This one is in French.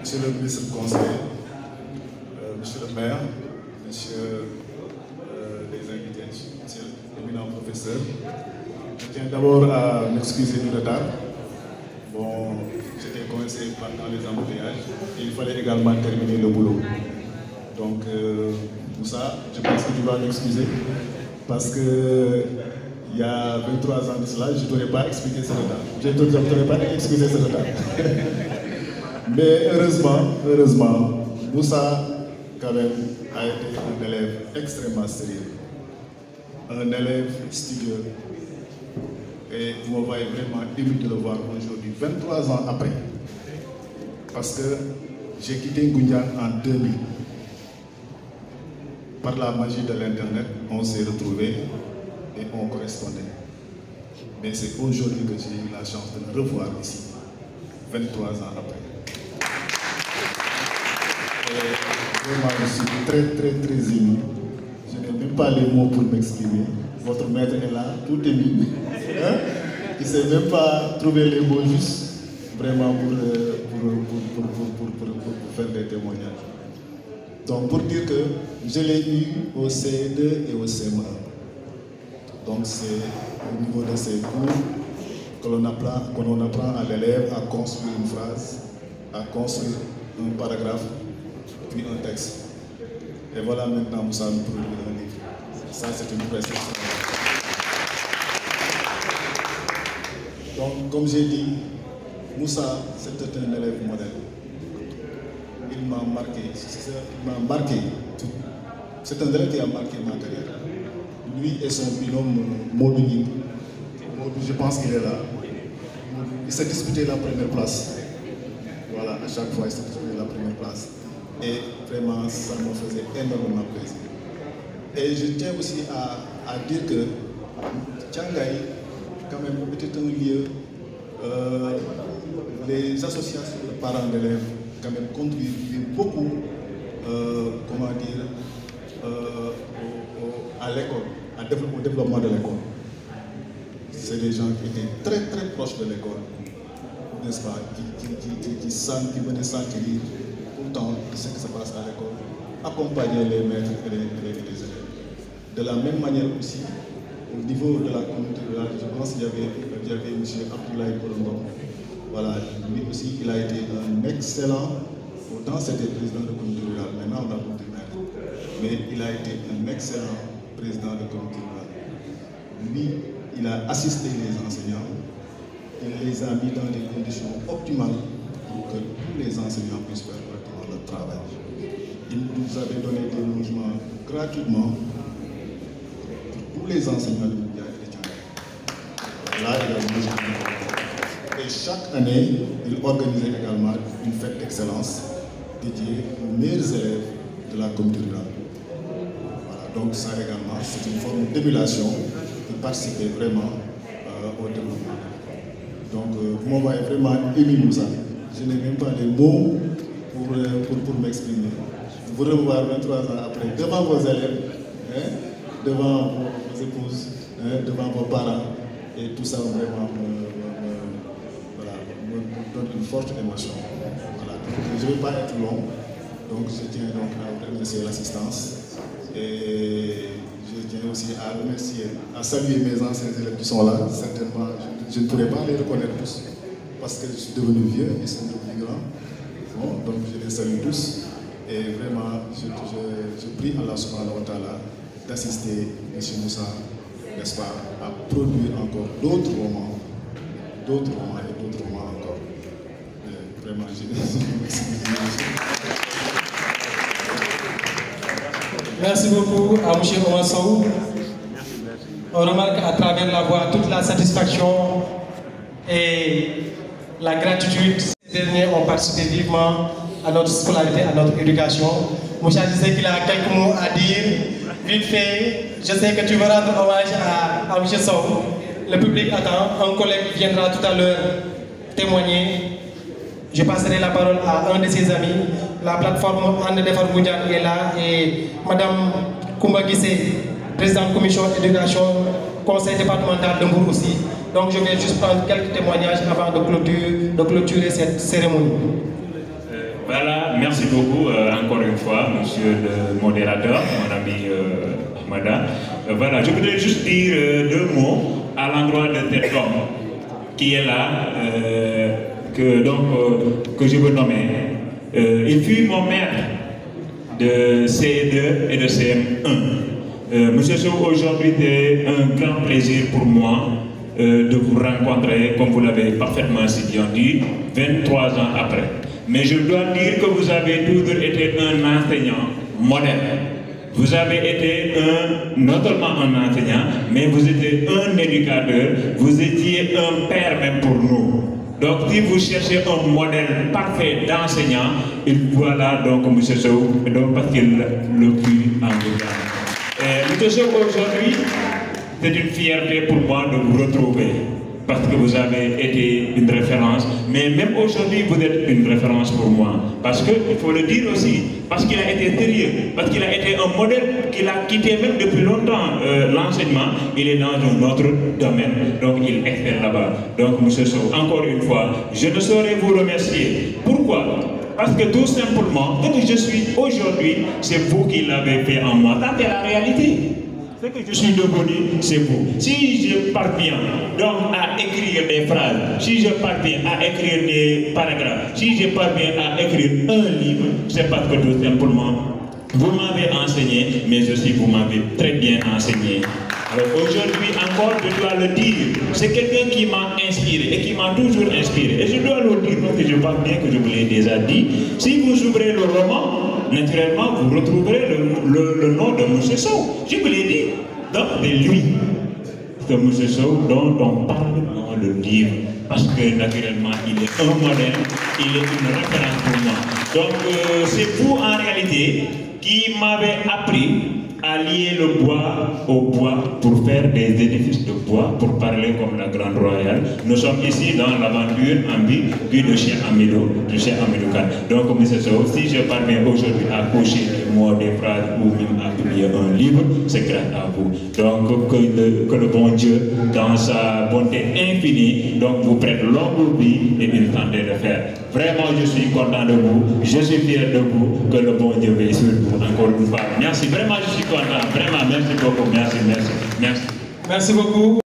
Monsieur le ministre conseiller, monsieur le maire, monsieur les invités, monsieur l'éminent professeur, je tiens d'abord à m'excuser du retard. Bon, j'étais coincé dans les embouteillages et il fallait également terminer le boulot. Donc, Moussa, je pense que tu vas m'excuser parce que il y a 23 ans de cela, je ne t'aurais pas expliqué ce retard. Je ne t'aurais pas excusé ce retard. Mais heureusement, Moussa, quand même, a été un élève extrêmement sérieux. Un élève studieux. Et vous m'avez vraiment ému de le voir aujourd'hui, 23 ans après. Parce que j'ai quitté Ngoundiane en 2000. Par la magie de l'Internet, on s'est retrouvés et on correspondait. Mais c'est aujourd'hui que j'ai eu la chance de le revoir ici, 23 ans après. Et vraiment, je suis très ému. Je n'ai même pas les mots pour m'exprimer. Votre maître est là, tout ému. Hein? Il ne sait même pas trouver les mots justes, vraiment pour faire des témoignages. Donc pour dire que je l'ai eu au CE2 et au CM1. Donc c'est au niveau de ces cours que l'on apprend à l'élève à construire une phrase, à construire un paragraphe, puis un texte. Et voilà maintenant Moussa nous produit un livre. Ça c'est une prestation. Donc comme j'ai dit, Moussa c'était un élève modèle. Il m'a marqué. C'est un élève qui a marqué ma carrière. Lui et son binôme Modou Ning. Modou, je pense qu'il est là. Il s'est disputé la première place. Voilà, à chaque fois il s'est disputé la première place. Et vraiment, ça me faisait énormément plaisir. Et je tiens aussi à dire que Tiangaï, quand même, était un lieu, les associations de parents d'élèves, quand même, contribuent beaucoup, à l'école, au développement de l'école. C'est des gens qui étaient très proches de l'école, n'est-ce pas, qui venaient s'enquérir tout le temps de ce qui se passe à l'école, accompagner les maîtres et les élèves. De la même manière aussi, au niveau de la communauté rurale, je pense qu'il y avait M. Abdoulaye Kolombo. Voilà, lui aussi, il a été un excellent, autant c'était président de communauté rurale, maintenant on a beaucoup de maîtres, mais il a été un excellent président de communauté rurale. Lui, il a assisté les enseignants, il les a mis dans des conditions optimales pour que tous les enseignants puissent faire correctement leur travail. Il nous avait donné des logements gratuitement pour tous les enseignants de Moudia et de Tiangaï. Là, il a mis. Et chaque année, il organisait également une fête d'excellence dédiée aux meilleurs élèves de la communauté rurale. Voilà, donc ça également, c'est une forme d'émulation de participer vraiment au développement. Donc, vous m'avez vraiment ému Moussa. Je n'ai même pas les mots pour m'exprimer. Vous revoir 23 ans après, devant vos élèves, hein, devant vos épouses, hein, devant vos parents, et tout ça vraiment me donne une forte émotion. Voilà. Je ne vais pas être long, donc je tiens donc à remercier l'assistance et je tiens aussi à remercier, à saluer mes anciens élèves qui sont là. Certainement, je ne pourrais pas les reconnaître tous parce que je suis devenu vieux, ils sont devenus grands. Bon, donc je les salue tous et vraiment je prie Allah subhanahu wa ta'ala d'assister M. Moussa, n'est-ce pas, à produire encore d'autres romans et d'autres romans encore. Vraiment, Merci beaucoup à M. Omar Sow. On remarque à travers la voix toute la satisfaction et la gratitude. Ces derniers ont participé vivement à notre scolarité, à notre éducation. Moussa disait qu'il a quelques mots à dire. Vite fait, je sais que tu veux rendre hommage à M. Sow. Le public attend. Un collègue viendra tout à l'heure témoigner. Je passerai la parole à un de ses amis. La plateforme Ande Defar Ngoundiane est là et Madame Koumba Guissé, présidente commission éducation, conseil départemental de Mbour aussi. Donc je vais juste prendre quelques témoignages avant de clôturer cette cérémonie. Voilà, merci beaucoup encore une fois, monsieur le modérateur, mon ami Mada. Voilà, je voudrais juste dire 2 mots à l'endroit de cet homme qui est là, que je veux nommer. Il fut mon maître de CE2 et de CM1. Monsieur Sow, aujourd'hui, c'est un grand plaisir pour moi de vous rencontrer, comme vous l'avez parfaitement si bien dit, 23 ans après. Mais je dois dire que vous avez toujours été un enseignant modèle. Vous avez été non seulement un enseignant, mais vous étiez un éducateur, vous étiez un père même pour nous. Donc si vous cherchez un modèle parfait d'enseignant, voilà donc M. Sow, parce qu'il le fut en vous. M. Sow, aujourd'hui, c'est une fierté pour moi de vous retrouver. Parce que vous avez été une référence, mais même aujourd'hui vous êtes une référence pour moi. Parce qu'il faut le dire aussi, parce qu'il a été sérieux, parce qu'il a été un modèle qu'il a quitté même depuis longtemps l'enseignement, il est dans un autre domaine, donc il excelle là-bas. Donc M. Sow, encore une fois, je ne saurais vous remercier. Pourquoi? Parce que tout simplement, ce que je suis aujourd'hui, c'est vous qui l'avez fait en moi. Ça c'est la réalité. Ce que je suis devenu, c'est vous. Si je parviens donc à écrire des phrases, si je parviens à écrire des paragraphes, si je parviens à écrire un livre, c'est parce que tout simplement, vous m'avez enseigné, mais aussi vous m'avez très bien enseigné. Alors aujourd'hui encore, je dois le dire, c'est quelqu'un qui m'a inspiré et qui m'a toujours inspiré. Et je dois le dire parce que je pense bien que je vous l'ai déjà dit. Si vous ouvrez le roman, naturellement, vous retrouverez le nom de M. Sow. Je vous l'ai dit. Donc, c'est lui, ce M. Sow dont on parle dans le livre. Parce que, naturellement, il est un modèle, il est une référence pour moi. Donc, c'est vous, en réalité, qui m'avez appris à lier le bois au bois pour faire des édifices de bois, pour parler comme la Grande Royale. Nous sommes ici dans l'aventure en vie de Cheikh Hamidou, de Cheikh Hamidou Kane. Donc, M. Sow, si je parviens aujourd'hui à coucher des mots, des phrases ou même à publier un livre, c'est grâce à vous. Donc, que le bon Dieu, dans sa bonté infinie, donc vous prête longue vie et une santé de fer. Vraiment, je suis content de vous, je suis fier de vous, que le bon Dieu veille sur vous encore une fois. Merci, vraiment, je suis content. Vraiment, merci beaucoup. Merci. Merci beaucoup.